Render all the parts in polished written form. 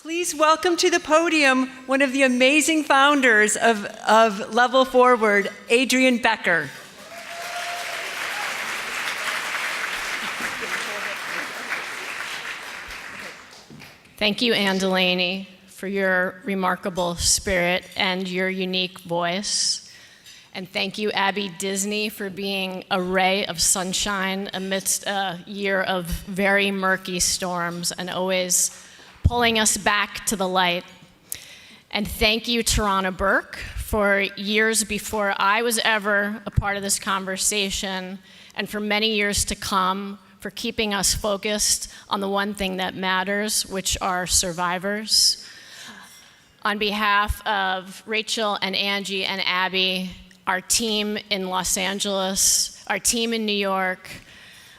Please welcome to the podium one of the amazing founders of Level Forward, Adrienne Becker. Thank you, Ann Delaney, for your remarkable spirit and your unique voice. And thank you, Abby Disney, for being a ray of sunshine amidst a year of very murky storms and always pulling us back to the light. And thank you, Tarana Burke, for years before I was ever a part of this conversation, and for many years to come, for keeping us focused on the one thing that matters, which are survivors. On behalf of Rachel and Angie and Abby, our team in Los Angeles, our team in New York,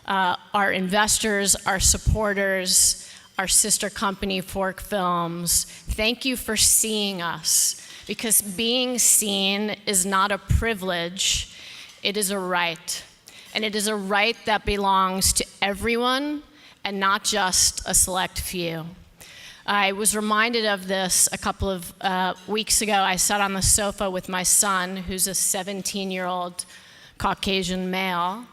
our investors, our supporters, our sister company, Fork Films, thank you for seeing us, because being seen is not a privilege, it is a right. And it is a right that belongs to everyone and not just a select few. I was reminded of this a couple of weeks ago. I sat on the sofa with my son, who's a 17-year-old Caucasian male,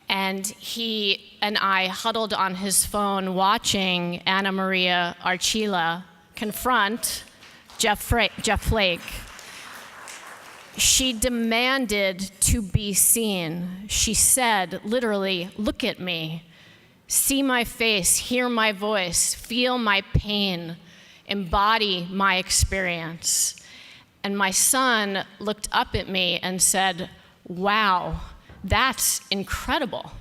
and he and I huddled on his phone watching Anna Maria Archila confront Jeff Flake. She demanded to be seen. She said, literally, look at me, see my face, hear my voice, feel my pain, embody my experience. And my son looked up at me and said, wow, that's incredible.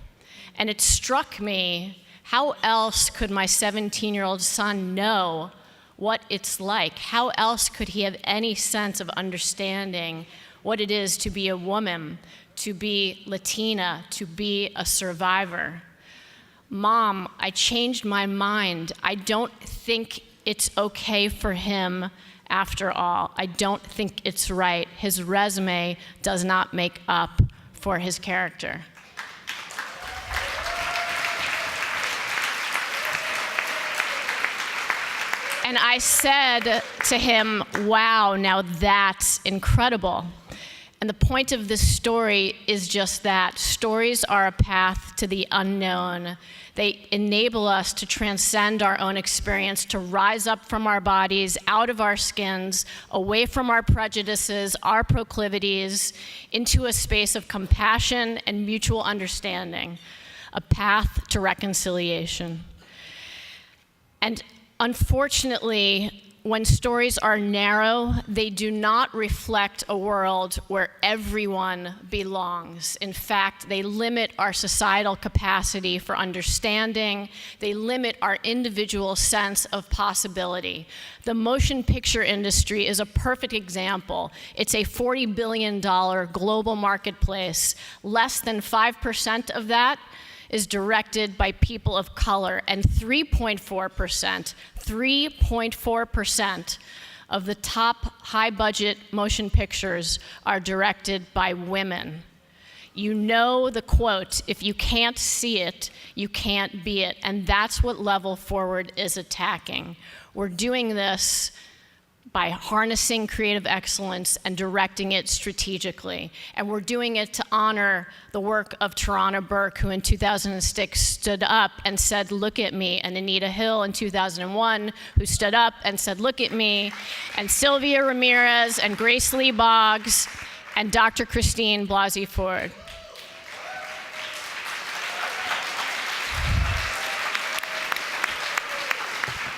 And it struck me, how else could my 17-year-old son know what it's like? How else could he have any sense of understanding what it is to be a woman, to be Latina, to be a survivor? Mom, I changed my mind. I don't think it's okay for him after all. I don't think it's right. His resume does not make up for his character. And I said to him, wow, now that's incredible. And the point of this story is just that. Stories are a path to the unknown. They enable us to transcend our own experience, to rise up from our bodies, out of our skins, away from our prejudices, our proclivities, into a space of compassion and mutual understanding, a path to reconciliation. And unfortunately, when stories are narrow, they do not reflect a world where everyone belongs. In fact, they limit our societal capacity for understanding. They limit our individual sense of possibility. The motion picture industry is a perfect example. It's a $40 billion global marketplace. Less than 5% of that is directed by people of color, and 3.4% of the top high-budget motion pictures are directed by women. You know the quote, if you can't see it, you can't be it, and that's what Level Forward is attacking. We're doing this by harnessing creative excellence and directing it strategically. And we're doing it to honor the work of Tarana Burke, who in 2006 stood up and said, look at me, and Anita Hill in 2001, who stood up and said, look at me, and Sylvia Ramirez, and Grace Lee Boggs, and Dr. Christine Blasey Ford.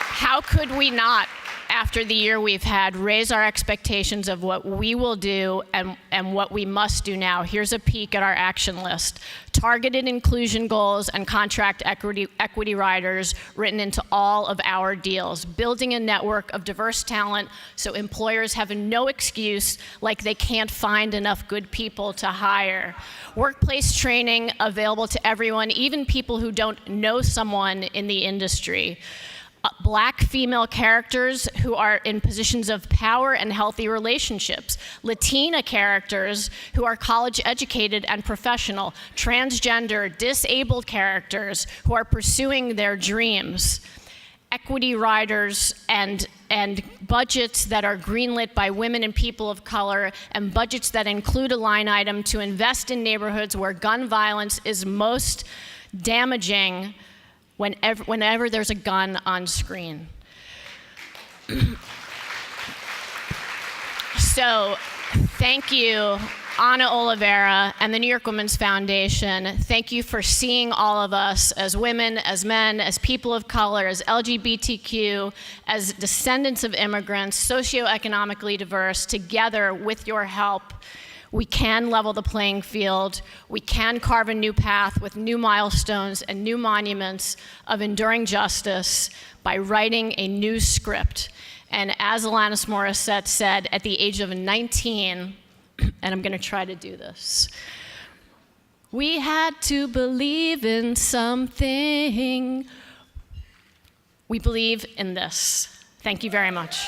How could we not, after the year we've had, raise our expectations of what we will do and what we must do now? Here's a peek at our action list. Targeted inclusion goals and contract equity riders written into all of our deals. Building a network of diverse talent so employers have no excuse like they can't find enough good people to hire. Workplace training available to everyone, even people who don't know someone in the industry. Black female characters who are in positions of power and healthy relationships, Latina characters who are college educated and professional, transgender, disabled characters who are pursuing their dreams, equity riders and budgets that are greenlit by women and people of color, and budgets that include a line item to invest in neighborhoods where gun violence is most damaging whenever there's a gun on screen. So, thank you, Ana Oliveira and the New York Women's Foundation. Thank you for seeing all of us as women, as men, as people of color, as LGBTQ, as descendants of immigrants, socioeconomically diverse. Together, with your help, we can level the playing field. We can carve a new path with new milestones and new monuments of enduring justice by writing a new script. And as Alanis Morissette said at the age of 19, and I'm going to try to do this, we had to believe in something. We believe in this. Thank you very much.